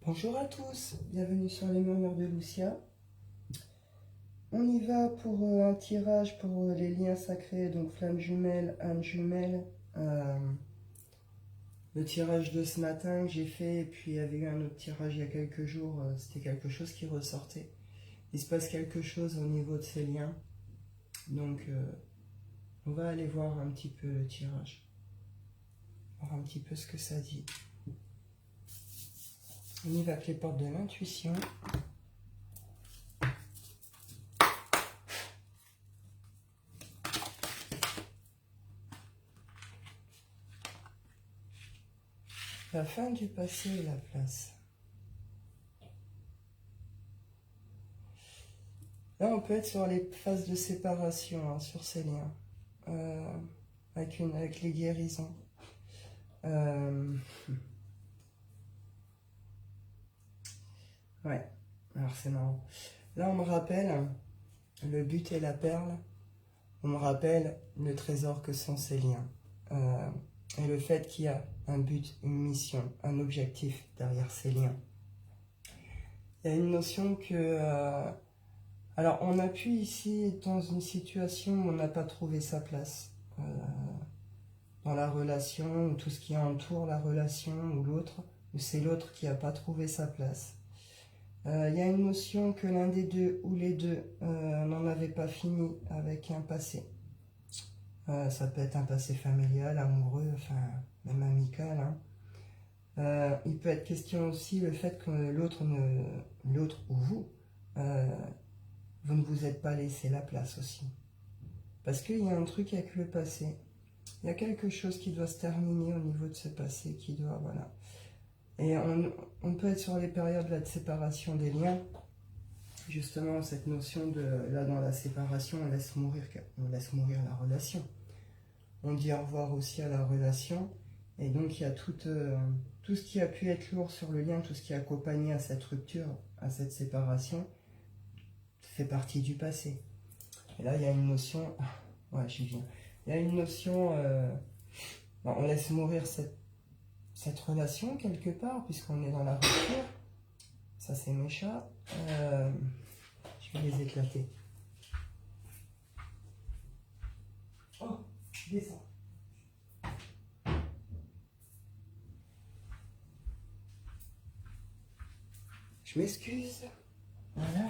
Bonjour à tous, bienvenue sur les murmures de Lucia. On y va pour un tirage pour les liens sacrés, donc flamme jumelle, âme jumelle. Le tirage de ce matin que j'ai fait, et puis il y avait eu un autre tirage il y a quelques jours, c'était quelque chose qui ressortait. Il se passe quelque chose au niveau de ces liens. Donc on va aller voir un petit peu le tirage, voir un petit peu ce que ça dit. On y va avec les portes de l'intuition. La fin du passé et la place. Là, on peut être sur les phases de séparation, hein, sur ces liens, avec les guérisons. Ouais, alors c'est marrant. Là, on me rappelle le but et la perle. On me rappelle le trésor que sont ces liens. Et le fait qu'il y a un but, une mission, un objectif derrière ces liens. Il y a une notion que... alors, on appuie ici dans une situation où on n'a pas trouvé sa place. Dans la relation, ou tout ce qui entoure la relation, ou l'autre, ou c'est l'autre qui n'a pas trouvé sa place. Il y a une notion que l'un des deux, ou les deux, n'en avait pas fini avec un passé. Ça peut être un passé familial, amoureux, enfin, même amical. Hein. Il peut être question aussi le fait que l'autre ou vous, vous ne vous êtes pas laissé la place aussi. Parce qu'il y a un truc avec le passé. Il y a quelque chose qui doit se terminer au niveau de ce passé, qui doit, voilà. Et on peut être sur les périodes là, de séparation des liens. Justement, cette notion de, là dans la séparation, on laisse mourir la relation. On dit au revoir aussi à la relation. Et donc, il y a tout ce qui a pu être lourd sur le lien, tout ce qui a accompagné à cette rupture, à cette séparation, fait partie du passé. Et là, il y a une notion... Ouais, j'y viens. Il y a une notion... on laisse mourir cette relation quelque part, puisqu'on est dans la rupture. Ça, c'est mes chats. Je vais les éclater. Oh, descends. Je m'excuse. Voilà.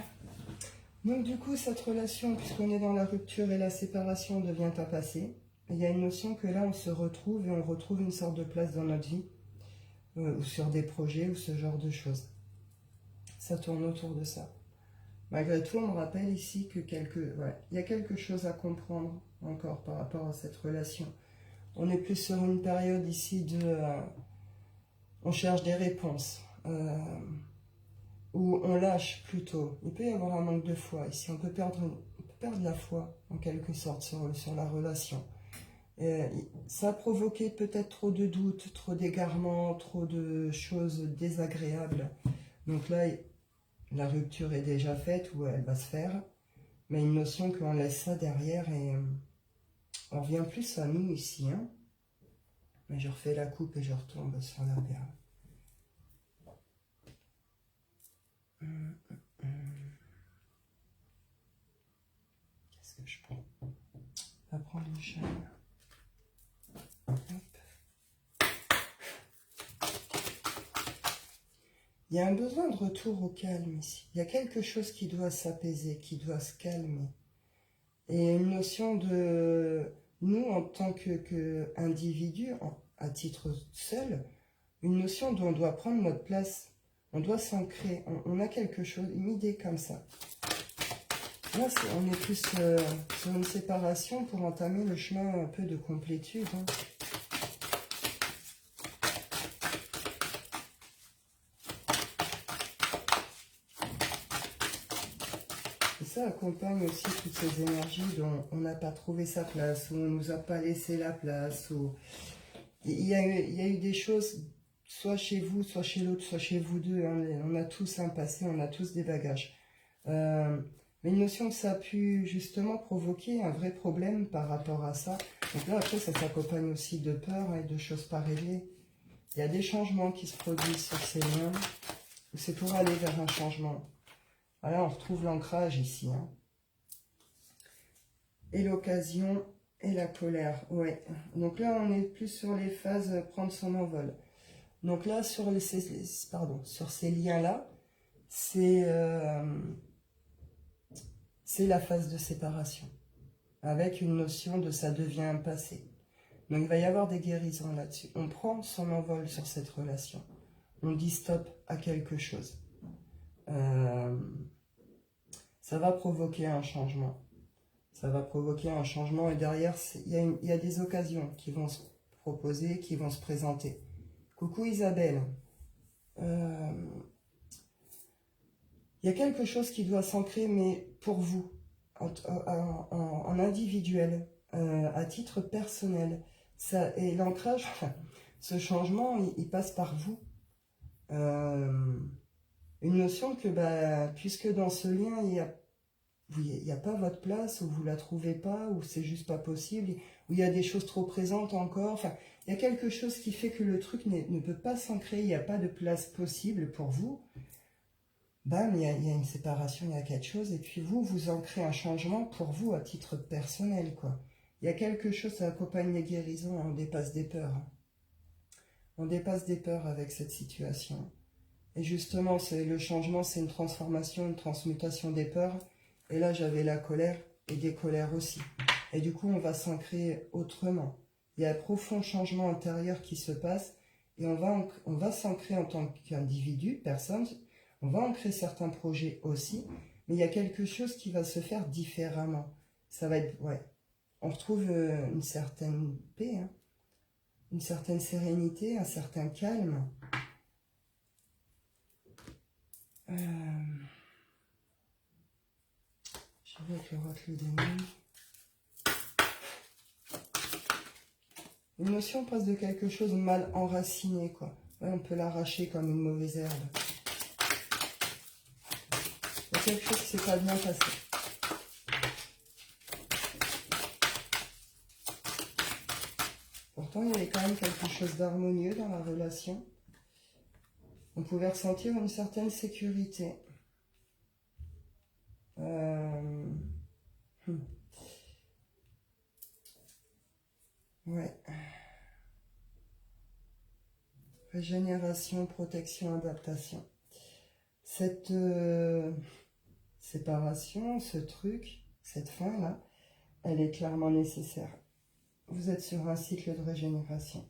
Donc du coup, cette relation, puisqu'on est dans la rupture et la séparation, devient un passé. Il y a une notion que là, on se retrouve et on retrouve une sorte de place dans notre vie, ou sur des projets, ou ce genre de choses. Ça tourne autour de ça. Malgré tout, on me rappelle ici que il y a quelque chose à comprendre encore par rapport à cette relation. On est plus sur une période ici de... on cherche des réponses. Ou on lâche plutôt. Il peut y avoir un manque de foi ici. On peut perdre la foi, en quelque sorte, sur la relation. Ça a provoqué peut-être trop de doutes, trop d'égarements, trop de choses désagréables. Donc là, la rupture est déjà faite, ou elle va se faire. Mais une notion qu'on laisse ça derrière et on revient plus à nous ici. Hein. Mais je refais la coupe et je retombe sur la perle. Qu'est-ce que je prends? On va prendre une chaîne. Hop. Il y a un besoin de retour au calme ici. Il y a quelque chose qui doit s'apaiser, qui doit se calmer. Et une notion de nous en tant qu'individus, à titre seul, une notion dont on doit prendre notre place. On doit s'ancrer. On a quelque chose, une idée comme ça. Là, on est plus sur une séparation pour entamer le chemin un peu de complétude. Hein. Et ça accompagne aussi toutes ces énergies dont on n'a pas trouvé sa place, où on ne nous a pas laissé la place. Où... Il y a eu des choses, soit chez vous, soit chez l'autre, soit chez vous deux. Hein. On a tous un passé, on a tous des bagages. Mais une notion que ça a pu justement provoquer un vrai problème par rapport à ça. Donc là, après, ça s'accompagne aussi de peur et de choses pas réglées. Il y a des changements qui se produisent sur ces liens. c'est pour aller vers un changement. Voilà, on retrouve l'ancrage ici. Hein. Et l'occasion et la colère. Ouais. Donc là, on est plus sur les phases prendre son envol. Donc là, sur sur ces liens-là, c'est la phase de séparation. Avec une notion de ça devient un passé. Donc il va y avoir des guérisons là-dessus. On prend son envol sur cette relation. On dit stop à quelque chose. Ça va provoquer un changement. Ça va provoquer un changement et derrière, il y a des occasions qui vont se proposer, qui vont se présenter. Coucou Isabelle. Il y a quelque chose qui doit s'ancrer, mais pour vous, en individuel, à titre personnel. Ça, et l'ancrage, ce changement, il passe par vous. Une notion que, puisque dans ce lien, il n'y a pas votre place, ou vous la trouvez pas, ou c'est juste pas possible, où il y a des choses trop présentes encore. Enfin, il y a quelque chose qui fait que le truc ne peut pas s'ancrer, il n'y a pas de place possible pour vous. Bam, il y a une séparation, il y a quelque chose, et puis vous ancrez un changement pour vous à titre personnel, quoi. Il y a quelque chose, ça accompagne les guérisons, on dépasse des peurs. On dépasse des peurs avec cette situation. Et justement, le changement, c'est une transformation, une transmutation des peurs. Et là, j'avais la colère et des colères aussi. Et du coup, on va s'ancrer autrement. Il y a un profond changement intérieur qui se passe et on va s'ancrer en tant qu'individu, personne. On va ancrer certains projets aussi, mais il y a quelque chose qui va se faire différemment. Ça va être, ouais, on retrouve une certaine paix, hein, une certaine sérénité, un certain calme. Je vais avec le racle des mains. Une notion passe de quelque chose de mal enraciné, quoi. Ouais, on peut l'arracher comme une mauvaise herbe. Il y a quelque chose qui ne s'est pas bien passé. Pourtant, il y avait quand même quelque chose d'harmonieux dans la relation. On pouvait ressentir une certaine sécurité. Ouais. Régénération, protection, adaptation. Cette séparation, ce truc, cette fin-là, elle est clairement nécessaire. Vous êtes sur un cycle de régénération.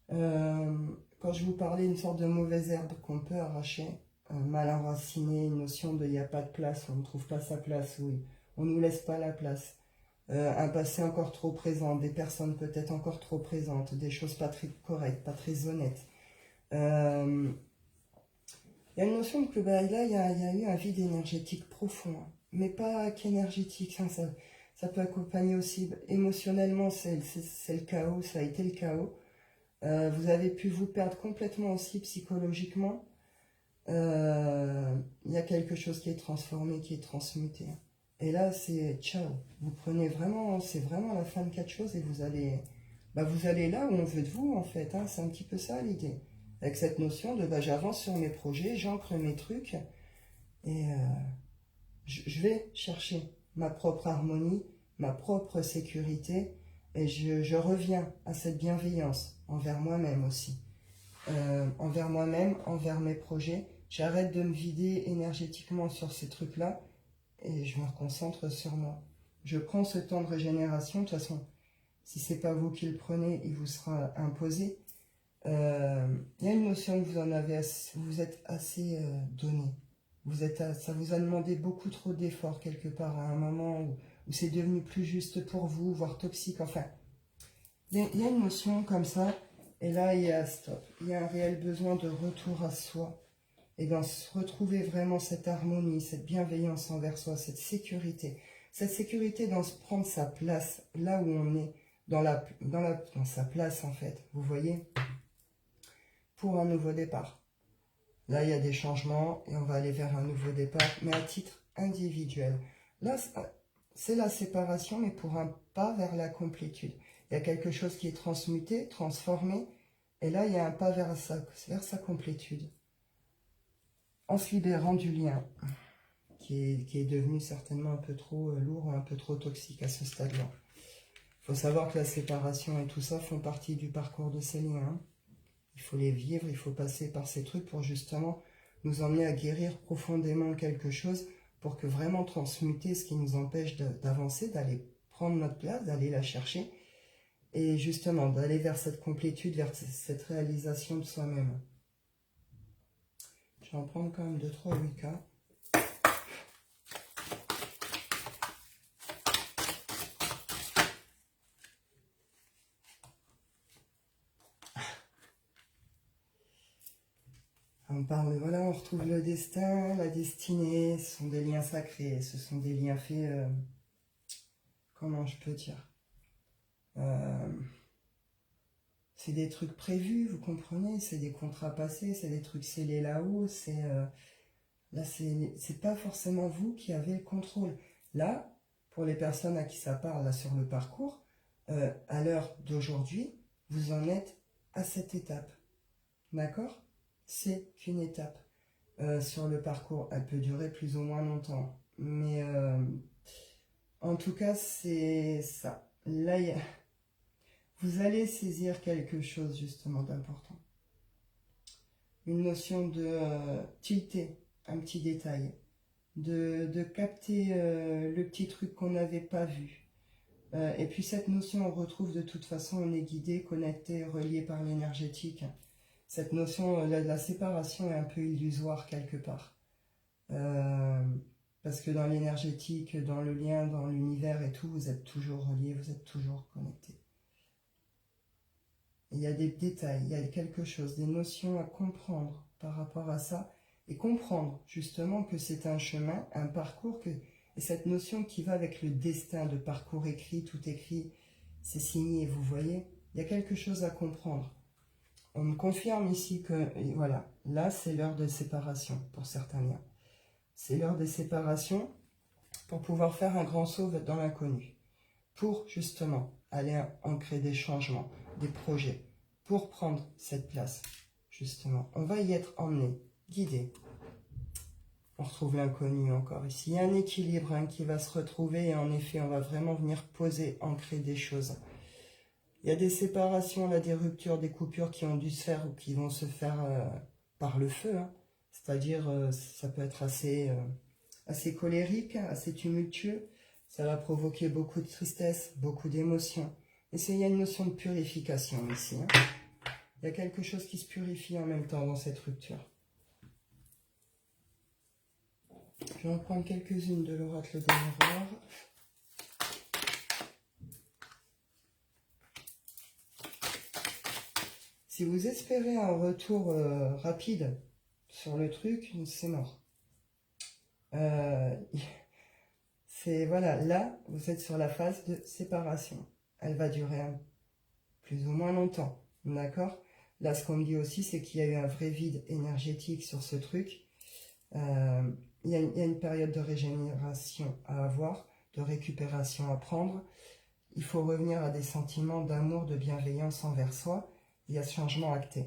Quand je vous parlais d'une sorte de mauvaise herbe qu'on peut arracher, mal enracinée, une notion de il n'y a pas de place, on ne trouve pas sa place, oui, on ne nous laisse pas la place. Un passé encore trop présent, des personnes peut-être encore trop présentes, des choses pas très correctes, pas très honnêtes. Il y a une notion que là, il y a eu un vide énergétique profond, hein, mais pas qu'énergétique, hein, ça peut accompagner aussi émotionnellement, c'est le chaos, ça a été le chaos. Vous avez pu vous perdre complètement aussi psychologiquement. Il y a quelque chose qui est transformé, qui est transmuté. Et là, c'est ciao. Vous prenez vraiment, c'est vraiment la fin de quelque chose et vous allez là où on veut de vous, en fait. Hein, c'est un petit peu ça l'idée. Avec cette notion de j'avance sur mes projets, j'ancre mes trucs et je vais chercher ma propre harmonie, ma propre sécurité et je reviens à cette bienveillance envers moi-même aussi. Envers moi-même, envers mes projets. J'arrête de me vider énergétiquement sur ces trucs-là et je me reconcentre sur moi. Je prends ce temps de régénération. De toute façon, si c'est pas vous qui le prenez, il vous sera imposé. Il y a une notion que vous êtes assez donné. Ça vous a demandé beaucoup trop d'efforts quelque part à un moment où c'est devenu plus juste pour vous, voire toxique. Enfin, il y a une notion comme ça. Et là, il y a stop. Il y a un réel besoin de retour à soi. Et d'en retrouver vraiment cette harmonie, cette bienveillance envers soi, cette sécurité. Cette sécurité dans se prendre sa place, là où on est, dans sa place en fait. Vous voyez ? Pour un nouveau départ. Là, il y a des changements et on va aller vers un nouveau départ, mais à titre individuel. Là, c'est la séparation, mais pour un pas vers la complétude. Il y a quelque chose qui est transmuté, transformé, et là, il y a un pas vers sa complétude. en se libérant du lien qui est devenu certainement un peu trop lourd, un peu trop toxique à ce stade-là. Il faut savoir que la séparation et tout ça font partie du parcours de ces liens. Hein. Il faut les vivre, il faut passer par ces trucs pour justement nous emmener à guérir profondément quelque chose, pour que vraiment transmuter ce qui nous empêche d'avancer, d'aller prendre notre place, d'aller la chercher, et justement d'aller vers cette complétude, vers cette réalisation de soi-même. Je vais en prendre quand même 2, 3, 8 cas. On parle, voilà, on retrouve le destin, la destinée, ce sont des liens sacrés, ce sont des liens faits, comment je peux dire, c'est des trucs prévus, vous comprenez, c'est des contrats passés, c'est des trucs scellés là-haut, là c'est pas forcément vous qui avez le contrôle. Là, pour les personnes à qui ça parle, là sur le parcours, à l'heure d'aujourd'hui, vous en êtes à cette étape, d'accord? C'est qu'une étape. Sur le parcours, elle peut durer plus ou moins longtemps. Mais en tout cas, c'est ça. Là, vous allez saisir quelque chose justement d'important. Une notion de tilter un petit détail. De capter le petit truc qu'on n'avait pas vu. Et puis cette notion, on retrouve de toute façon, on est guidé, connecté, relié par l'énergétique. Cette notion, la séparation est un peu illusoire quelque part. Parce que dans l'énergétique, dans le lien, dans l'univers et tout, vous êtes toujours reliés, vous êtes toujours connectés. Il y a des détails, il y a quelque chose, des notions à comprendre par rapport à ça, et comprendre justement que c'est un chemin, un parcours, et cette notion qui va avec le destin de parcours écrit, tout écrit, c'est signé, vous voyez, il y a quelque chose à comprendre. On me confirme ici que, voilà, là c'est l'heure de séparation pour certains liens. C'est l'heure des séparations pour pouvoir faire un grand saut dans l'inconnu. Pour justement aller ancrer des changements, des projets, pour prendre cette place, justement. On va y être emmené, guidé. On retrouve l'inconnu encore ici. Il y a un équilibre qui va se retrouver et en effet, on va vraiment venir poser, ancrer des choses. Il y a des séparations, là, des ruptures, des coupures qui ont dû se faire ou qui vont se faire par le feu. Hein. C'est-à-dire, ça peut être assez colérique, assez tumultueux. Ça va provoquer beaucoup de tristesse, beaucoup d'émotions. Et il y a une notion de purification ici. Hein. Il y a quelque chose qui se purifie en même temps dans cette rupture. Je vais en prendre quelques-unes de l'oracle des miroirs. Si vous espérez un retour rapide sur le truc, c'est mort. Voilà, là, vous êtes sur la phase de séparation. Elle va durer plus ou moins longtemps, d'accord? Là, ce qu'on me dit aussi, c'est qu'il y a eu un vrai vide énergétique sur ce truc. Il y a une période de régénération à avoir, de récupération à prendre. Il faut revenir à des sentiments d'amour, de bienveillance envers soi. Il y a ce changement acté.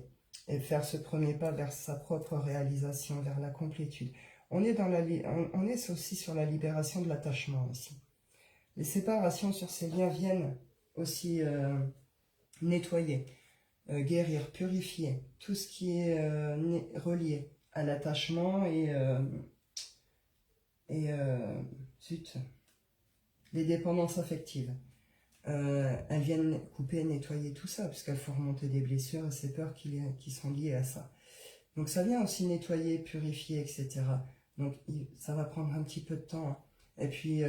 Et faire ce premier pas vers sa propre réalisation, vers la complétude. On est aussi sur la libération de l'attachement aussi. Les séparations sur ces liens viennent aussi nettoyer, guérir, purifier tout ce qui est relié à l'attachement et zut, les dépendances affectives. Elles viennent couper, nettoyer tout ça, puisqu'elles font remonter des blessures et ces peurs qui sont liées à ça. Donc ça vient aussi nettoyer, purifier, etc. Donc ça va prendre un petit peu de temps. Hein. Et puis,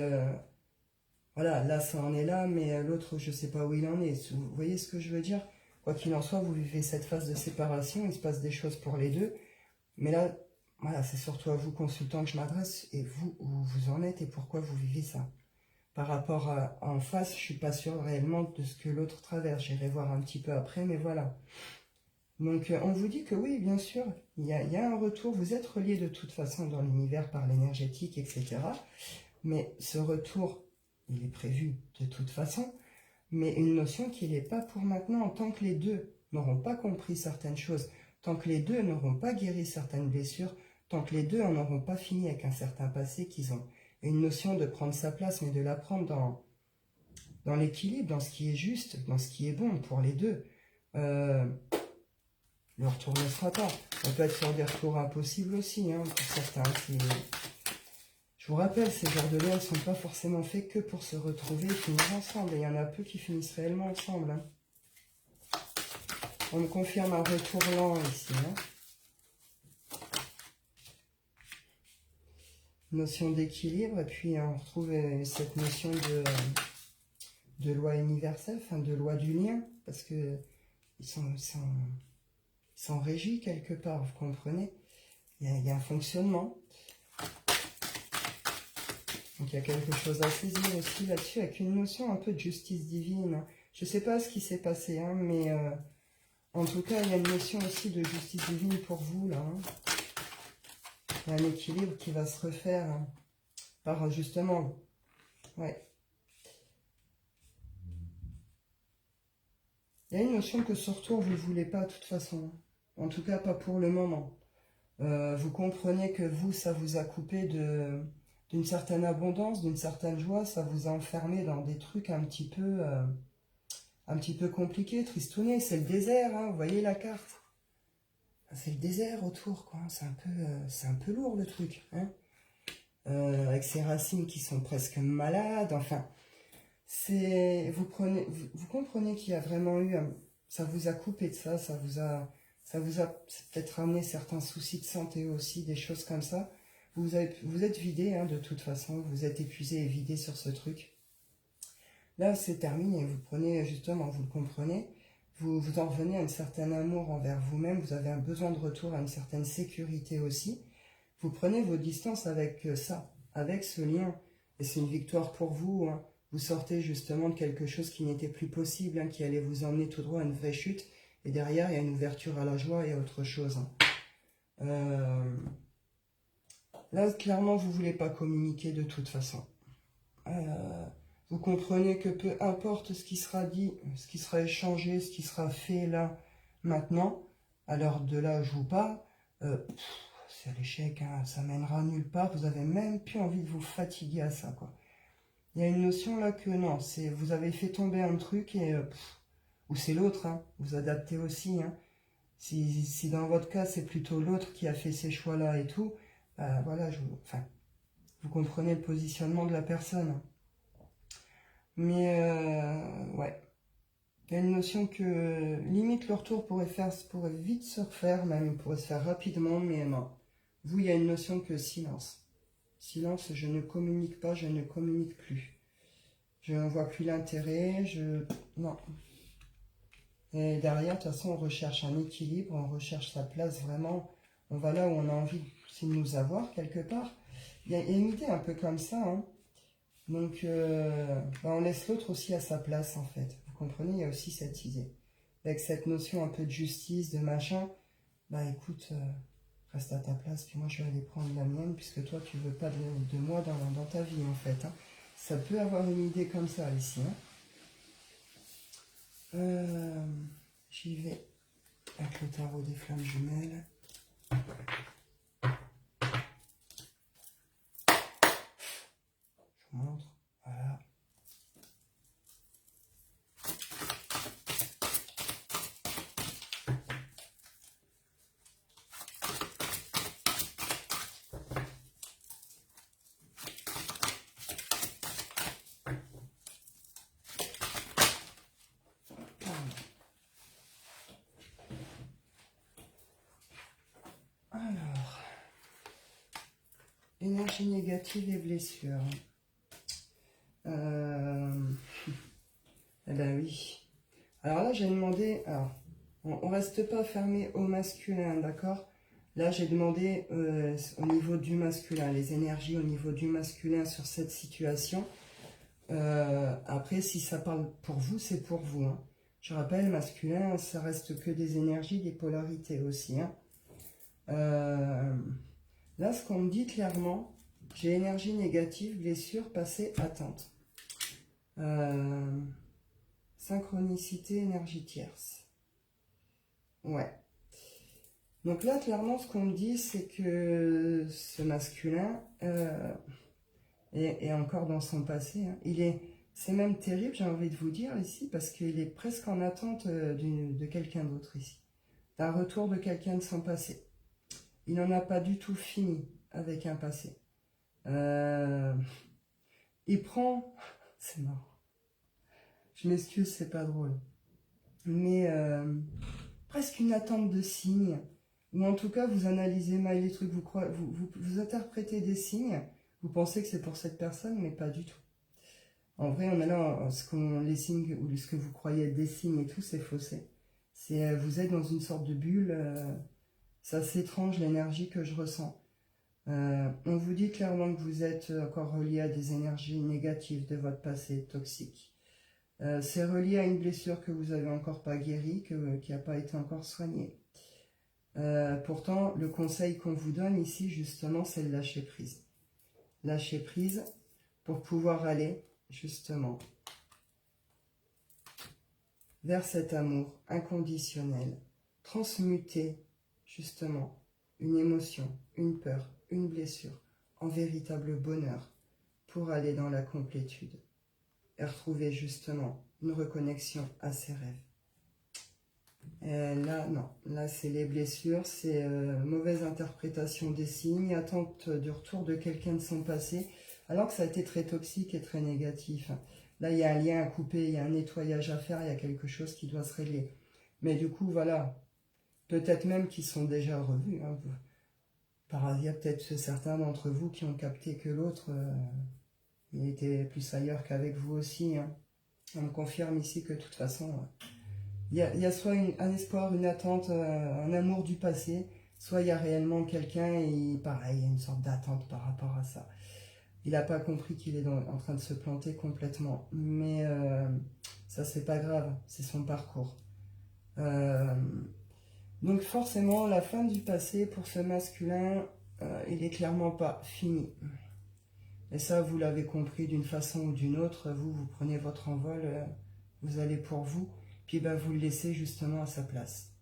voilà, là ça en est là, mais l'autre, je ne sais pas où il en est. Vous voyez ce que je veux dire? Quoi qu'il en soit, vous vivez cette phase de séparation, il se passe des choses pour les deux. Mais là, voilà, c'est surtout à vous, consultants, que je m'adresse, et vous, où vous en êtes et pourquoi vous vivez ça. Par rapport à en face, je ne suis pas sûre réellement de ce que l'autre traverse. J'irai voir un petit peu après, mais voilà. Donc, on vous dit que oui, bien sûr, il y a un retour. Vous êtes reliés de toute façon dans l'univers par l'énergétique, etc. Mais ce retour, il est prévu de toute façon. Mais une notion qui n'est pas pour maintenant, tant que les deux n'auront pas compris certaines choses, tant que les deux n'auront pas guéri certaines blessures, tant que les deux n'auront pas fini avec un certain passé qu'ils ont. Et une notion de prendre sa place, mais de la prendre dans l'équilibre, dans ce qui est juste, dans ce qui est bon pour les deux. Le retour ne sera pas. On peut être sur des retours impossibles aussi, hein, pour certains. Je vous rappelle, ces genres de liens ne sont pas forcément faits que pour se retrouver et finir ensemble. Et il y en a peu qui finissent réellement ensemble. Hein. On me confirme un retour lent ici. Hein. Notion d'équilibre, et puis on retrouve cette notion de loi universelle, enfin de loi du lien, parce que ils sont régis quelque part, vous comprenez? Il y a un fonctionnement. Donc il y a quelque chose à saisir aussi là-dessus, avec une notion un peu de justice divine. Je ne sais pas ce qui s'est passé, hein, mais en tout cas, il y a une notion aussi de justice divine pour vous, là. Hein. Il y a un équilibre qui va se refaire hein, par justement... Ouais. Il y a une notion que ce retour, vous ne le voulez pas de toute façon. En tout cas, pas pour le moment. Vous comprenez que vous, ça vous a coupé d'une certaine abondance, d'une certaine joie. Ça vous a enfermé dans des trucs un petit peu compliqués, tristounés. C'est le désert, hein, vous voyez la carte. C'est le désert autour, quoi. C'est un peu lourd, le truc. Hein. Avec ses racines qui sont presque malades. Enfin, vous comprenez qu'il y a vraiment eu... ça vous a coupé de ça, ça vous a peut-être ramené certains soucis de santé aussi, des choses comme ça. Vous êtes vidé, hein, de toute façon. Vous êtes épuisé et vidé sur ce truc. Là, c'est terminé. Vous prenez, justement, vous le comprenez. Vous en revenez à un certain amour envers vous-même, vous avez un besoin de retour à une certaine sécurité aussi. Vous prenez vos distances avec ça, avec ce lien. Et c'est une victoire pour vous. Hein. Vous sortez justement de quelque chose qui n'était plus possible, hein, qui allait vous emmener tout droit à une vraie chute. Et derrière, il y a une ouverture à la joie et à autre chose. Hein. Là, clairement, vous ne voulez pas communiquer de toute façon. Vous comprenez que peu importe ce qui sera dit, ce qui sera échangé, ce qui sera fait là, maintenant, à l'heure de l'âge ou pas, c'est l'échec, hein, ça mènera nulle part, vous avez même plus envie de vous fatiguer à ça, quoi. Il y a une notion là que non, vous avez fait tomber un truc et ou c'est l'autre, hein, vous adaptez aussi, hein. Si dans votre cas c'est plutôt l'autre qui a fait ces choix là et tout, voilà, vous comprenez le positionnement de la personne. Mais ouais, il y a une notion que limite le retour pourrait vite se refaire, même pourrait se faire rapidement, mais non. Vous, il y a une notion que silence. Silence, je ne communique pas, je ne communique plus. Je ne vois plus l'intérêt, non. Et derrière, de toute façon, on recherche un équilibre, on recherche sa place vraiment. On va là où on a envie de nous avoir, quelque part. Il y a une idée un peu comme ça, hein. Donc, on laisse l'autre aussi à sa place, en fait. Vous comprenez, il y a aussi cette idée. Avec cette notion un peu de justice, de machin, bah écoute, reste à ta place, puis moi je vais aller prendre la mienne, puisque toi tu veux pas de moi dans ta vie, en fait. Hein. Ça peut avoir une idée comme ça, ici. Hein. J'y vais avec le tarot des flammes jumelles. Je vous montre. Voilà. Alors, énergie négative et blessure. Eh ben oui. Alors là, j'ai demandé... Alors, on reste pas fermé au masculin, d'accord? Là, j'ai demandé au niveau du masculin, les énergies au niveau du masculin sur cette situation. Après, si ça parle pour vous, c'est pour vous. Hein. Je rappelle, masculin, ça reste que des énergies, des polarités aussi. Hein. Là, ce qu'on me dit clairement, j'ai énergie négative, blessure, passé, attente. Synchronicité, énergie tierce. Ouais. Donc là, clairement, ce qu'on me dit, c'est que ce masculin est encore dans son passé. Hein. C'est même terrible, j'ai envie de vous dire ici, parce qu'il est presque en attente de quelqu'un d'autre ici. D'un retour de quelqu'un de son passé. Il n'en a pas du tout fini avec un passé. Il prend... C'est marrant. Je m'excuse, c'est pas drôle. Mais presque une attente de signes. Ou en tout cas, vous analysez mal les trucs, vous interprétez des signes, vous pensez que c'est pour cette personne, mais pas du tout. En vrai, on a là, les signes, ou ce que vous croyez être des signes et tout, c'est faussé. Vous êtes dans une sorte de bulle, c'est assez étrange l'énergie que je ressens. On vous dit clairement que vous êtes encore relié à des énergies négatives de votre passé toxique. C'est relié à une blessure que vous n'avez encore pas guérie, qui n'a pas été encore soignée. Pourtant, le conseil qu'on vous donne ici, justement, c'est le lâcher prise. Lâcher prise pour pouvoir aller, justement, vers cet amour inconditionnel, transmuter, justement, une émotion, une peur, une blessure, en véritable bonheur, pour aller dans la complétude et retrouver, justement, une reconnexion à ses rêves. Et là, non. Là, c'est les blessures, c'est mauvaise interprétation des signes, attente du retour de quelqu'un de son passé, alors que ça a été très toxique et très négatif. Là, il y a un lien à couper, il y a un nettoyage à faire, il y a quelque chose qui doit se régler. Mais du coup, voilà, peut-être même qu'ils sont déjà revus. Hein. Il y a peut-être certains d'entre vous qui ont capté que l'autre, il était plus ailleurs qu'avec vous aussi. Hein. On me confirme ici que de toute façon... il y a soit un espoir, une attente, un amour du passé, soit il y a réellement quelqu'un et pareil, il y a une sorte d'attente par rapport à ça. Il n'a pas compris qu'il est en train de se planter complètement. Mais ça, c'est pas grave, c'est son parcours. Donc forcément, la fin du passé pour ce masculin, il est clairement pas fini. Et ça, vous l'avez compris d'une façon ou d'une autre. Vous prenez votre envol, vous allez pour vous. Puis ben, vous le laissez justement à sa place.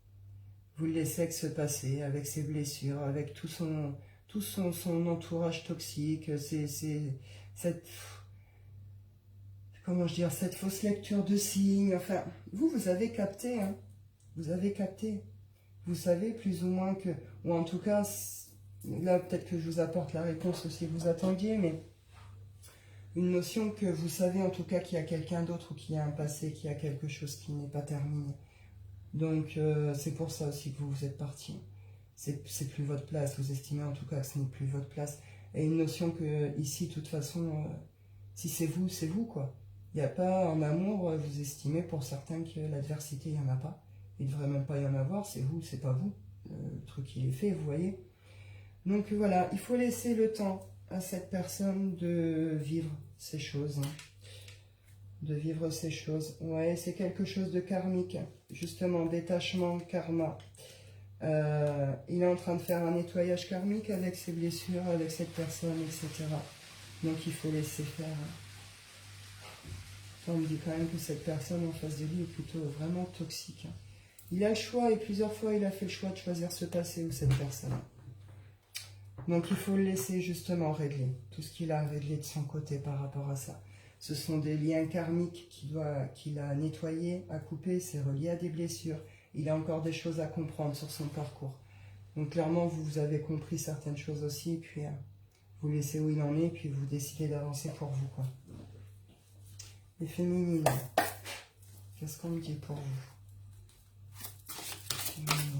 Vous le laissez avec ce passé, avec ses blessures, avec tout son entourage toxique, cette, comment je dire, cette fausse lecture de signes. Enfin, vous avez capté, hein. Vous avez capté. Vous savez plus ou moins que, ou en tout cas, là peut-être que je vous apporte la réponse aussi que vous attendiez, mais une notion que vous savez en tout cas qu'il y a quelqu'un d'autre ou qu'il y a un passé, qu'il y a quelque chose qui n'est pas terminé. Donc c'est pour ça aussi que vous êtes parti. C'est plus votre place, vous estimez en tout cas que ce n'est plus votre place. Et une notion que ici, de toute façon, si c'est vous quoi. Il n'y a pas en amour, vous estimez pour certains que l'adversité, il n'y en a pas. Il ne devrait même pas y en avoir, c'est vous, c'est pas vous. Le truc il est fait, vous voyez. Donc voilà, il faut laisser le temps à cette personne de vivre ces choses. Hein. De vivre ces choses. Ouais, c'est quelque chose de karmique. Justement, détachement, karma. Il est en train de faire un nettoyage karmique avec ses blessures, avec cette personne, etc. Donc il faut laisser faire. On me dit quand même que cette personne en face de lui est plutôt vraiment toxique. Il a le choix, et plusieurs fois il a fait le choix de choisir ce passé ou cette personne. Donc il faut le laisser justement régler tout ce qu'il a à régler de son côté par rapport à ça. Ce sont des liens karmiques qu'il a nettoyés, à couper, c'est relié à des blessures. Il a encore des choses à comprendre sur son parcours. Donc clairement, vous avez compris certaines choses aussi, et puis vous laissez où il en est, puis vous décidez d'avancer pour vous, quoi. Les féminines, qu'est-ce qu'on me dit pour vous? Féminines.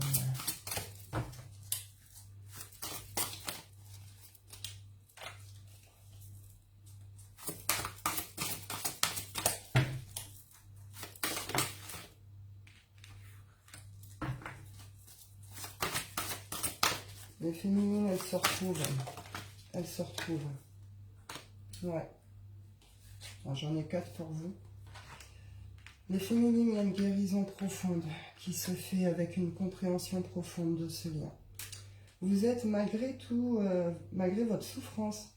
Les féminines, elles se retrouvent. Elles se retrouvent. Ouais. J'en ai 4 pour vous. Les féminines, il y a une guérison profonde qui se fait avec une compréhension profonde de ce lien. Vous êtes malgré tout, malgré votre souffrance,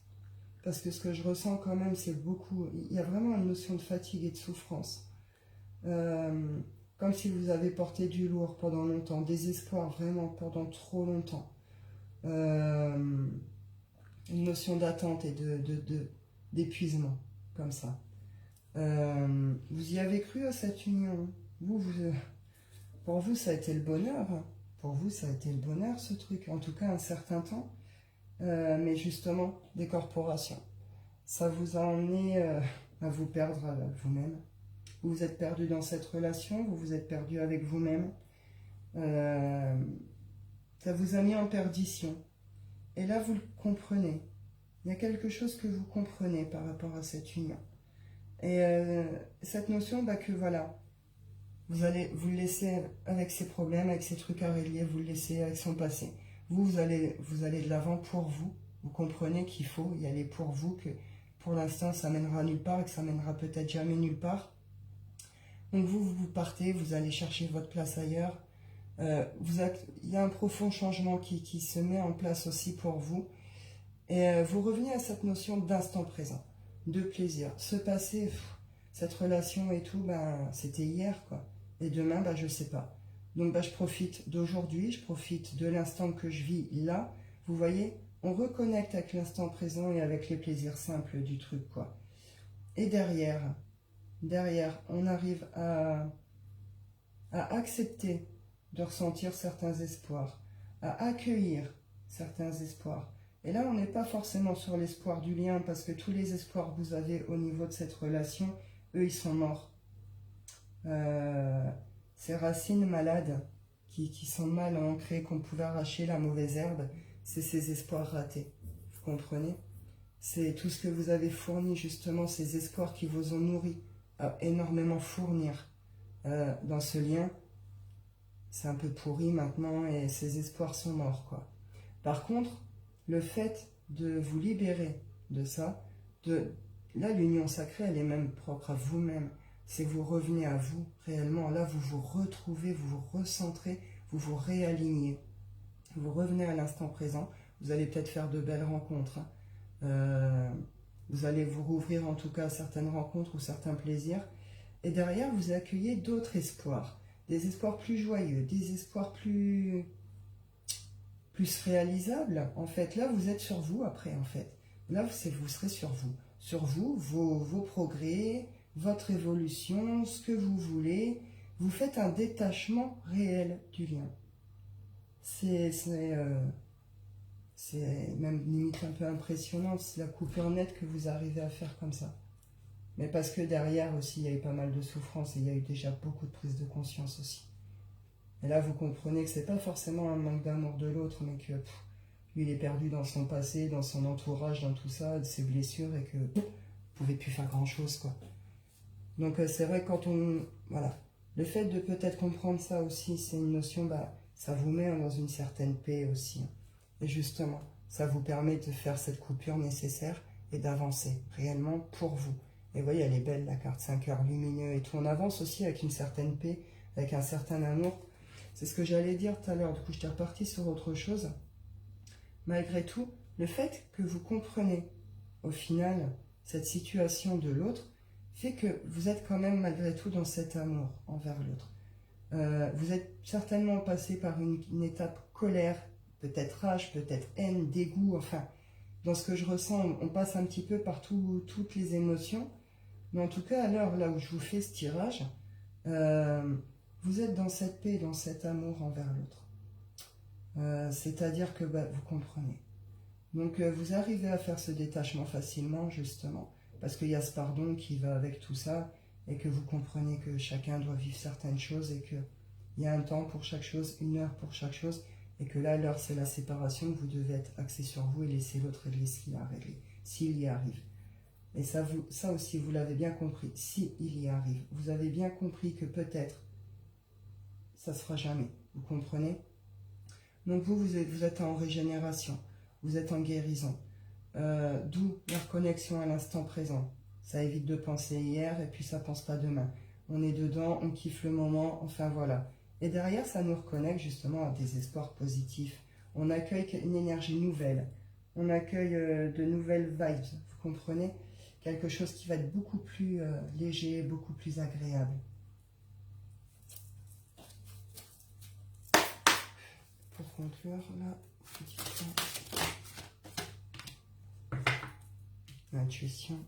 parce que ce que je ressens quand même, c'est beaucoup, il y a vraiment une notion de fatigue et de souffrance. Quand comme si vous avez porté du lourd pendant longtemps, désespoir vraiment pendant trop longtemps. Une notion d'attente et d'épuisement, comme ça. Vous y avez cru à cette union. Pour vous, ça a été le bonheur. Pour vous, ça a été le bonheur, ce truc. En tout cas, un certain temps. Mais justement, des corporations. Ça vous a emmené à vous perdre vous-même. Vous vous êtes perdu dans cette relation, vous vous êtes perdu avec vous-même. Ça vous a mis en perdition. Et là, vous le comprenez. Il y a quelque chose que vous comprenez par rapport à cette union. Et cette notion que voilà, vous allez vous le laisser avec ses problèmes, avec ses trucs à régler, vous le laissez avec son passé. Vous allez de l'avant pour vous. Vous comprenez qu'il faut y aller pour vous, que pour l'instant ça mènera nulle part et que ça mènera peut-être jamais nulle part. Donc vous partez, vous allez chercher votre place ailleurs. Il y a un profond changement qui se met en place aussi pour vous. Et vous revenez à cette notion d'instant présent, de plaisir. Ce passé, cette relation et tout, c'était hier, quoi. Et demain, je sais pas. Donc je profite d'aujourd'hui, je profite de l'instant que je vis là. Vous voyez, on reconnecte avec l'instant présent et avec les plaisirs simples du truc, quoi. Et derrière, on arrive à accepter de ressentir certains espoirs, à accueillir certains espoirs. Et là, on n'est pas forcément sur l'espoir du lien, parce que tous les espoirs que vous avez au niveau de cette relation, eux, ils sont morts. Ces racines malades qui sont mal ancrées, qu'on pouvait arracher la mauvaise herbe, c'est ces espoirs ratés. Vous comprenez? C'est tout ce que vous avez fourni, justement, ces espoirs qui vous ont nourri à énormément fournir dans ce lien. C'est un peu pourri maintenant et ces espoirs sont morts, quoi. Par contre, le fait de vous libérer de ça, là, l'union sacrée, elle est même propre à vous-même. C'est que vous revenez à vous, réellement. Là, vous vous retrouvez, vous vous recentrez, vous vous réalignez. Vous revenez à l'instant présent. Vous allez peut-être faire de belles rencontres. Vous allez vous rouvrir, en tout cas, à certaines rencontres ou certains plaisirs. Et derrière, vous accueillez d'autres espoirs. Des espoirs plus joyeux, des espoirs plus réalisables. En fait, là, vous êtes sur vous après, en fait. Là, vous serez sur vous. Sur vous, vos progrès, votre évolution, ce que vous voulez. Vous faites un détachement réel du lien. C'est même limite un peu impressionnant, c'est la coupure nette que vous arrivez à faire comme ça. Mais parce que derrière aussi, il y a eu pas mal de souffrance et il y a eu déjà beaucoup de prise de conscience aussi. Et là, vous comprenez que c'est pas forcément un manque d'amour de l'autre, mais que lui, il est perdu dans son passé, dans son entourage, dans tout ça, de ses blessures, et que vous pouvez plus faire grand-chose, quoi. Donc c'est vrai que quand voilà, le fait de peut-être comprendre ça aussi, c'est une notion, ça vous met dans une certaine paix aussi. Et justement, ça vous permet de faire cette coupure nécessaire et d'avancer réellement pour vous. Et vous voyez, elle est belle, la carte 5 heures lumineux et tout. On avance aussi avec une certaine paix, avec un certain amour. C'est ce que j'allais dire tout à l'heure. Du coup, j'étais reparti sur autre chose. Malgré tout, le fait que vous comprenez, au final, cette situation de l'autre, fait que vous êtes quand même, malgré tout, dans cet amour envers l'autre. Vous êtes certainement passé par une étape colère, peut-être rage, peut-être haine, dégoût, enfin, dans ce que je ressens, on passe un petit peu par toutes les émotions. Mais en tout cas, à l'heure là où je vous fais ce tirage, vous êtes dans cette paix, dans cet amour envers l'autre. C'est-à-dire que vous comprenez. Donc vous arrivez à faire ce détachement facilement, justement, parce qu'il y a ce pardon qui va avec tout ça, et que vous comprenez que chacun doit vivre certaines choses, et qu'il y a un temps pour chaque chose, une heure pour chaque chose, et que là, l'heure, c'est la séparation, que vous devez être axé sur vous et laisser l'autre régler ce qu'il a à régler, s'il y arrive. Et ça aussi, vous l'avez bien compris, s'il y arrive. Vous avez bien compris que peut-être, ça ne se fera jamais, vous comprenez? Donc vous êtes en régénération, vous êtes en guérison. D'où la reconnexion à l'instant présent. Ça évite de penser hier et puis ça pense pas demain. On est dedans, on kiffe le moment, enfin voilà. Et derrière, ça nous reconnecte justement à des espoirs positifs. On accueille une énergie nouvelle. On accueille de nouvelles vibes, vous comprenez? Quelque chose qui va être beaucoup plus léger, beaucoup plus agréable. pour conclure là, l'intuition.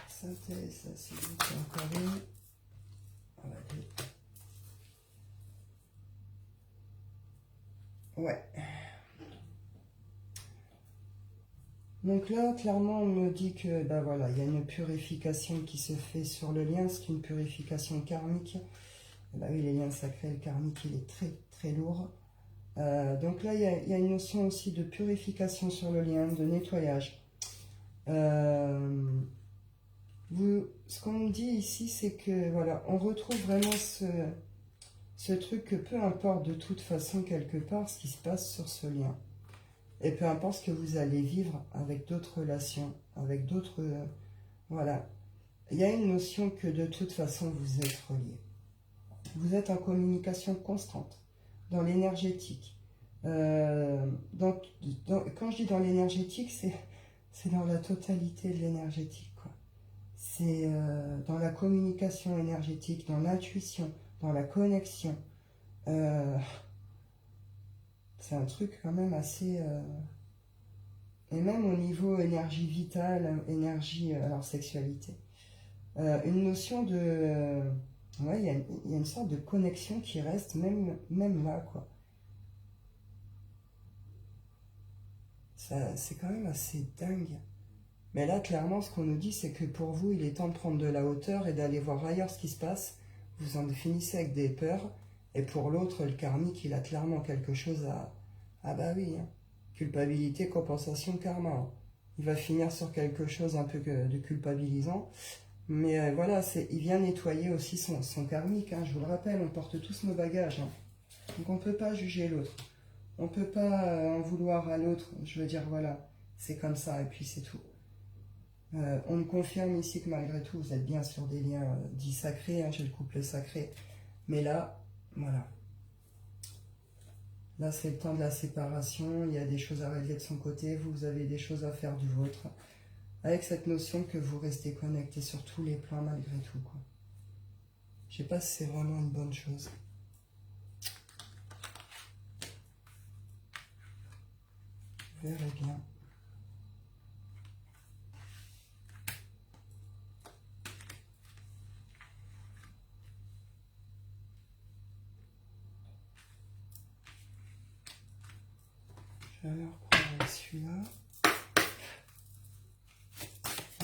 Synthèse, ça c'est encore une. On va deux. Ouais. Donc là, clairement, on me dit que, bah voilà, il y a une purification qui se fait sur le lien. C'est une purification karmique. Bah oui, les liens sacrés, le karmique, il est très, très lourd. Donc là, il y a une notion aussi de purification sur le lien, de nettoyage. Ce qu'on me dit ici, c'est que, voilà, on retrouve vraiment ce truc que peu importe de toute façon, quelque part, ce qui se passe sur ce lien. Et peu importe ce que vous allez vivre avec d'autres relations, avec d'autres... voilà. Il y a une notion que de toute façon, vous êtes reliés. Vous êtes en communication constante, dans l'énergétique. Quand je dis dans l'énergétique, c'est dans la totalité de l'énergétique, quoi. C'est dans la communication énergétique, dans l'intuition, dans la connexion. C'est un truc quand même assez... et même au niveau énergie vitale, énergie, alors sexualité. Une notion de... ouais, il y a une sorte de connexion qui reste même là, quoi. C'est quand même assez dingue. Mais là, clairement, ce qu'on nous dit, c'est que pour vous, il est temps de prendre de la hauteur et d'aller voir ailleurs ce qui se passe. Vous en finissez avec des peurs. Et pour l'autre, le karmique, il a clairement quelque chose à... ah bah oui, hein. Culpabilité, compensation, karma. Hein. Il va finir sur quelque chose un peu de culpabilisant. Mais voilà, il vient nettoyer aussi son karmique. Hein. Je vous le rappelle, on porte tous nos bagages. Hein. Donc on ne peut pas juger l'autre. On ne peut pas en vouloir à l'autre. Je veux dire, voilà, c'est comme ça et puis c'est tout. On me confirme ici que malgré tout, vous êtes bien sur des liens dits sacrés. Hein, j'ai le couple sacré. Mais là, voilà. Là, c'est le temps de la séparation. Il y a des choses à régler de son côté. Vous avez des choses à faire du vôtre. Avec cette notion que vous restez connecté sur tous les plans malgré tout, quoi. Je sais pas si c'est vraiment une bonne chose. Vous verrez bien. Je vais reprendre celui-là.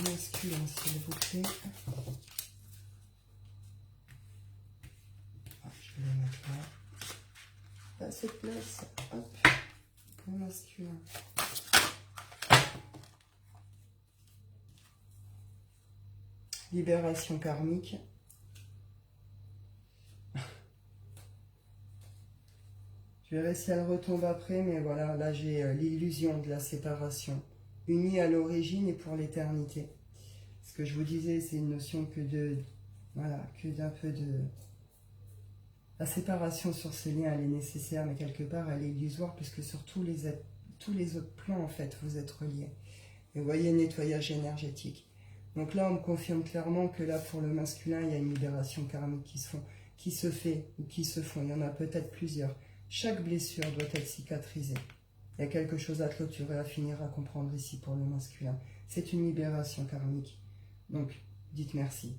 Masculin, s'il vous plaît. Ah, je vais le mettre là. À cette place. Hop. Le masculin. Libération karmique. Je verrai si elle retombe après, mais voilà, là j'ai l'illusion de la séparation. Unis à l'origine et pour l'éternité. Ce que je vous disais, c'est une notion que d'un peu de... La séparation sur ces liens, elle est nécessaire, mais quelque part, elle est illusoire, puisque sur tous les autres plans, en fait, vous êtes reliés. Et vous voyez, nettoyage énergétique. Donc là, on me confirme clairement que là, pour le masculin, il y a une libération karmique qui se fait ou qui se font. Il y en a peut-être plusieurs. Chaque blessure doit être cicatrisée. Il y a quelque chose à clôturer, à finir à comprendre ici pour le masculin. C'est une libération karmique. Donc, dites merci.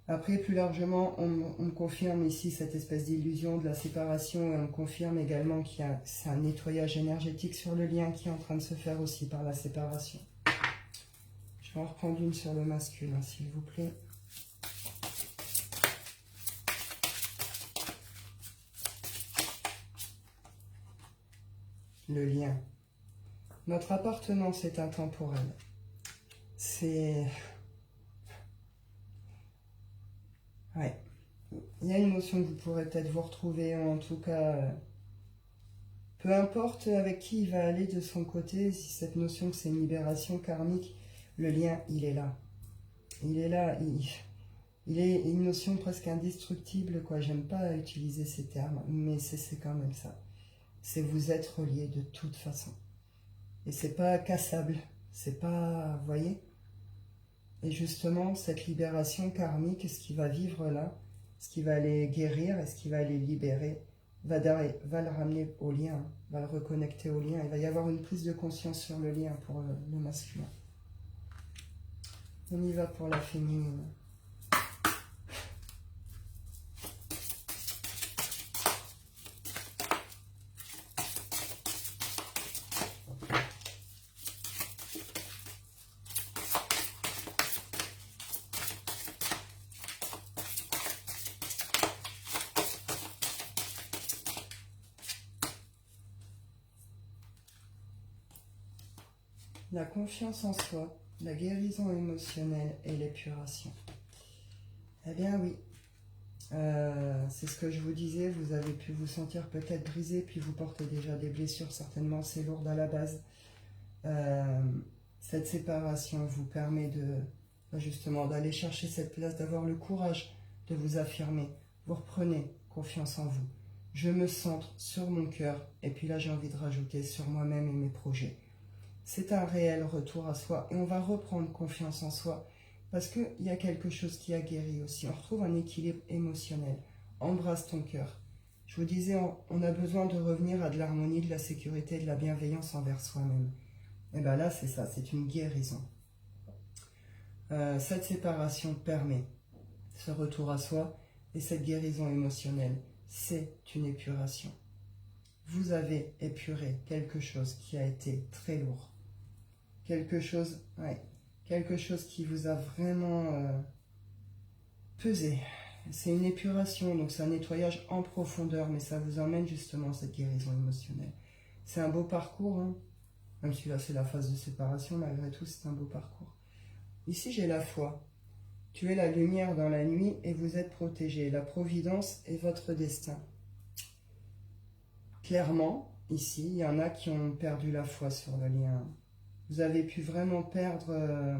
Après, plus largement, on me confirme ici cette espèce d'illusion de la séparation et on me confirme également c'est un nettoyage énergétique sur le lien qui est en train de se faire aussi par la séparation. Je vais en reprendre une sur le masculin, s'il vous plaît. Le lien. Notre appartenance est intemporelle. C'est... ouais. Il y a une notion que vous pourrez peut-être vous retrouver, ou en tout cas, peu importe avec qui il va aller de son côté, si cette notion que c'est une libération karmique, le lien, il est là. Il est là, Il est une notion presque indestructible, quoi. J'aime pas utiliser ces termes, mais c'est quand même ça. C'est vous êtes relié de toute façon. Et c'est pas cassable, c'est pas, vous voyez. Et justement, cette libération karmique, ce qui va vivre là, ce qui va les guérir et ce qui va les libérer, va le ramener au lien, va le reconnecter au lien. Il va y avoir une prise de conscience sur le lien pour le masculin. On y va pour la féminine. La confiance en soi, la guérison émotionnelle et l'épuration. Eh bien oui, c'est ce que je vous disais, vous avez pu vous sentir peut-être brisé, puis vous portez déjà des blessures, certainement c'est lourd à la base. Cette séparation vous permet justement d'aller chercher cette place, d'avoir le courage de vous affirmer. Vous reprenez confiance en vous. Je me centre sur mon cœur, et puis là j'ai envie de rajouter sur moi-même et mes projets. C'est un réel retour à soi et on va reprendre confiance en soi parce qu'il y a quelque chose qui a guéri aussi. On retrouve un équilibre émotionnel. Embrasse ton cœur. Je vous disais, on a besoin de revenir à de l'harmonie, de la sécurité, de la bienveillance envers soi-même. Et bien là, c'est ça, c'est une guérison. Cette séparation permet ce retour à soi et cette guérison émotionnelle. C'est une épuration. Vous avez épuré quelque chose qui a été très lourd. Quelque chose qui vous a vraiment pesé. C'est une épuration, donc c'est un nettoyage en profondeur, mais ça vous emmène justement à cette guérison émotionnelle. C'est un beau parcours, hein. Même si là c'est la phase de séparation, malgré tout c'est un beau parcours. Ici j'ai la foi. Tu es la lumière dans la nuit et vous êtes protégé. La providence est votre destin. Clairement, ici, il y en a qui ont perdu la foi sur le lien. Vous avez pu vraiment perdre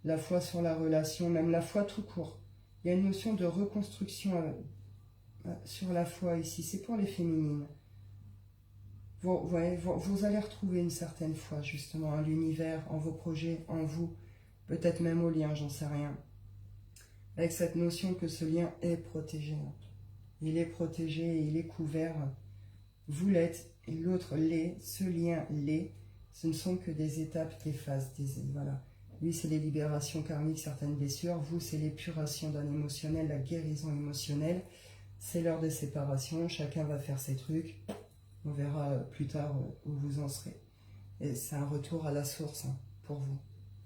la foi sur la relation, même la foi tout court. Il y a une notion de reconstruction sur la foi ici. C'est pour les féminines. Vous allez retrouver une certaine foi, justement, en l'univers, en vos projets, en vous. Peut-être même au lien, j'en sais rien. Avec cette notion que ce lien est protégé. Il est protégé, il est couvert. Vous l'êtes, et l'autre l'est, ce lien l'est. Ce ne sont que des étapes, des phases, voilà. Lui, c'est les libérations karmiques, certaines blessures. Vous, c'est l'épuration d'un émotionnel, la guérison émotionnelle. C'est l'heure des séparations. Chacun va faire ses trucs. On verra plus tard où vous en serez. Et c'est un retour à la source pour vous.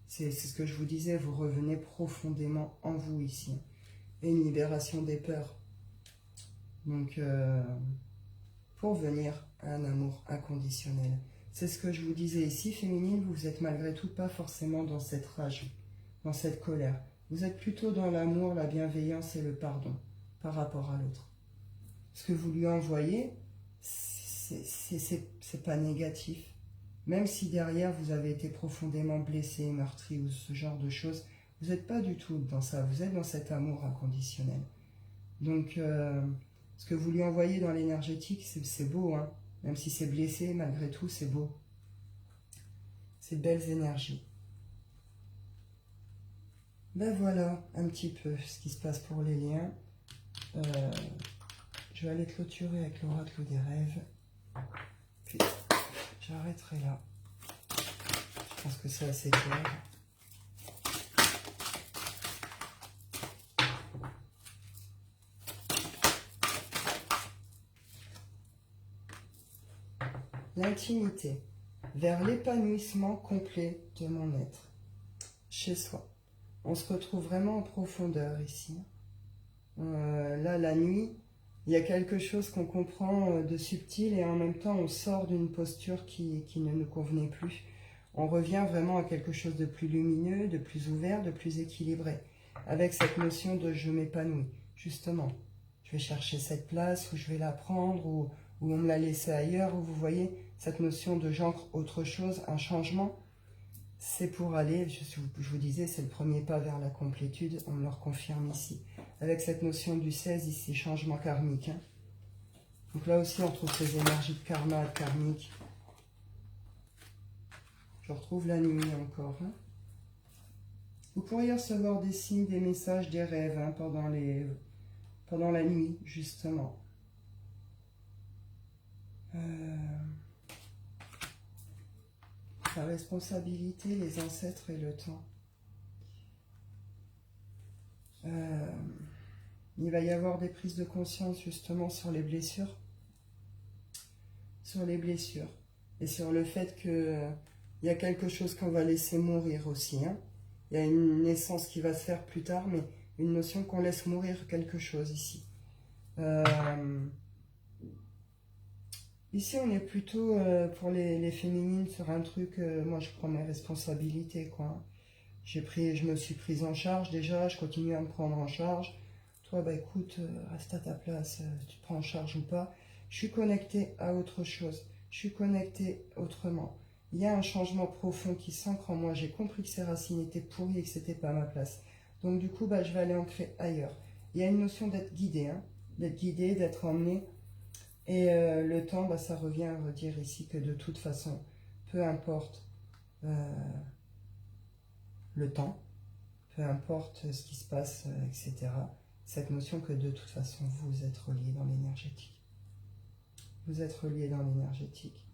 C'est ce que je vous disais, vous revenez profondément en vous ici. Et une libération des peurs. Donc, pour venir à un amour inconditionnel. C'est ce que je vous disais ici, féminine, vous êtes malgré tout pas forcément dans cette rage, dans cette colère. Vous êtes plutôt dans l'amour, la bienveillance et le pardon par rapport à l'autre. Ce que vous lui envoyez, c'est pas négatif. Même si derrière vous avez été profondément blessé, meurtri ou ce genre de choses, vous n'êtes pas du tout dans ça, vous êtes dans cet amour inconditionnel. Donc, ce que vous lui envoyez dans l'énergétique, c'est beau, hein. Même si c'est blessé, malgré tout, c'est beau. C'est de belles énergies. Ben voilà, un petit peu ce qui se passe pour les liens. Je vais aller clôturer avec l'oracle des rêves. Puis, j'arrêterai là. Je pense que c'est assez clair. L'intimité, vers l'épanouissement complet de mon être, chez soi. On se retrouve vraiment en profondeur ici. Là, la nuit, il y a quelque chose qu'on comprend de subtil et en même temps on sort d'une posture qui ne nous convenait plus. On revient vraiment à quelque chose de plus lumineux, de plus ouvert, de plus équilibré, avec cette notion de je m'épanouis. Justement, je vais chercher cette place où je vais la prendre, où on me l'a laissé ailleurs, où vous voyez cette notion de j'ancre autre chose, un changement. c'est pour aller, je vous disais, c'est le premier pas vers la complétude, on me le reconfirme ici. Avec cette notion du 16, ici, changement karmique. Hein. Donc là aussi, on retrouve ces énergies de karma, de karmique. Je retrouve la nuit encore. Hein. Vous pourriez recevoir des signes, des messages, des rêves hein, pendant la nuit, justement. La responsabilité, les ancêtres et le temps. Il va y avoir des prises de conscience justement sur les blessures. Sur les blessures. Et sur le fait qu'il y a quelque chose qu'on va laisser mourir aussi. Hein. Il y a une naissance qui va se faire plus tard, mais une notion qu'on laisse mourir quelque chose ici. Ici, on est plutôt pour les féminines sur un truc, moi je prends mes responsabilités, quoi. Je me suis prise en charge déjà, je continue à me prendre en charge. Toi, bah écoute, reste à ta place, tu te prends en charge ou pas. Je suis connectée à autre chose, je suis connectée autrement. Il y a un changement profond qui s'ancre en moi, j'ai compris que ces racines étaient pourries et que c'était pas ma place. Donc du coup, bah, je vais aller ancrer ailleurs. Il y a une notion d'être guidée, hein, d'être guidée, d'être emmenée. Et le temps, bah, ça revient à redire ici que de toute façon, peu importe le temps, peu importe ce qui se passe, etc. Cette notion que de toute façon, vous êtes reliés dans l'énergétique. Vous êtes reliés dans l'énergétique.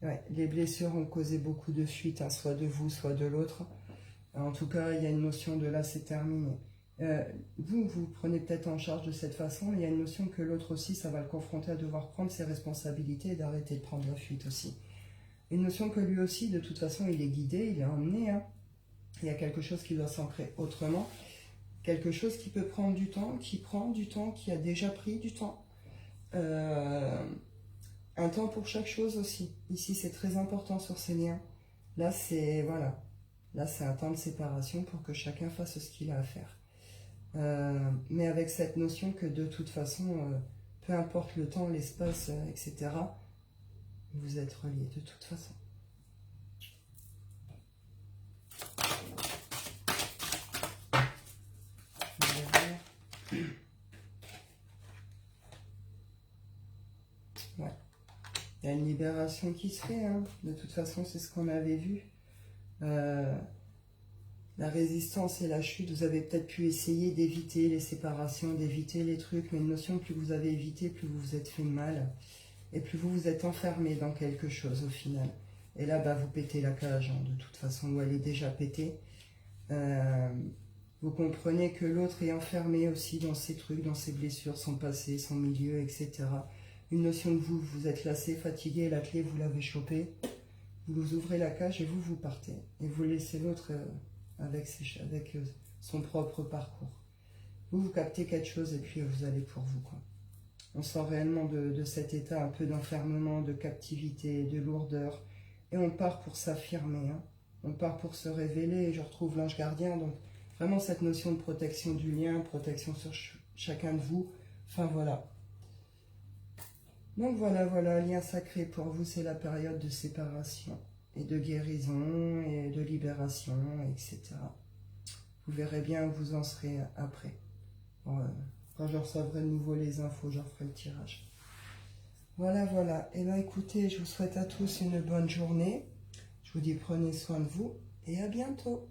Ouais, les blessures ont causé beaucoup de fuites, hein, soit de vous, soit de l'autre. En tout cas, il y a une notion de là, c'est terminé. Vous prenez peut-être en charge de cette façon, il y a une notion que l'autre aussi, ça va le confronter à devoir prendre ses responsabilités et d'arrêter de prendre la fuite aussi. Une notion que lui aussi, de toute façon, il est guidé, il est emmené. Hein. Il y a quelque chose qui doit s'ancrer autrement. Quelque chose qui peut prendre du temps, qui prend du temps, qui a déjà pris du temps. Un temps pour chaque chose aussi. Ici, c'est très important sur ces liens. Là, c'est voilà. Là, c'est un temps de séparation pour que chacun fasse ce qu'il a à faire. Mais avec cette notion que de toute façon, peu importe le temps, l'espace, etc., vous êtes reliés de toute façon. Ouais. Il y a une libération qui se fait, hein. De toute façon, c'est ce qu'on avait vu. La résistance et la chute, vous avez peut-être pu essayer d'éviter les séparations, d'éviter les trucs, mais une notion, plus vous avez évité, plus vous vous êtes fait mal, et plus vous vous êtes enfermé dans quelque chose au final. Et là, bah, vous pétez la cage, hein, de toute façon, où elle est déjà pétée. Vous comprenez que l'autre est enfermé aussi dans ses trucs, dans ses blessures, son passé, son milieu, etc. Une notion que vous êtes lassé, fatigué, la clé, vous l'avez chopée, vous ouvrez la cage et vous partez. Et vous laissez l'autre avec son propre parcours. Vous captez quelque chose et puis vous allez pour vous, quoi. On sort réellement de cet état un peu d'enfermement, de captivité, de lourdeur. Et on part pour s'affirmer, hein. On part pour se révéler. Et je retrouve l'ange gardien. Donc vraiment cette notion de protection du lien, protection sur chacun de vous. Enfin voilà. Donc voilà, lien sacré pour vous, c'est la période de séparation et de guérison et de libération, etc. Vous verrez bien où vous en serez après. Bon, quand je recevrai de nouveau les infos, je referai le tirage. Voilà. Et bien écoutez, je vous souhaite à tous une bonne journée. Je vous dis prenez soin de vous et à bientôt.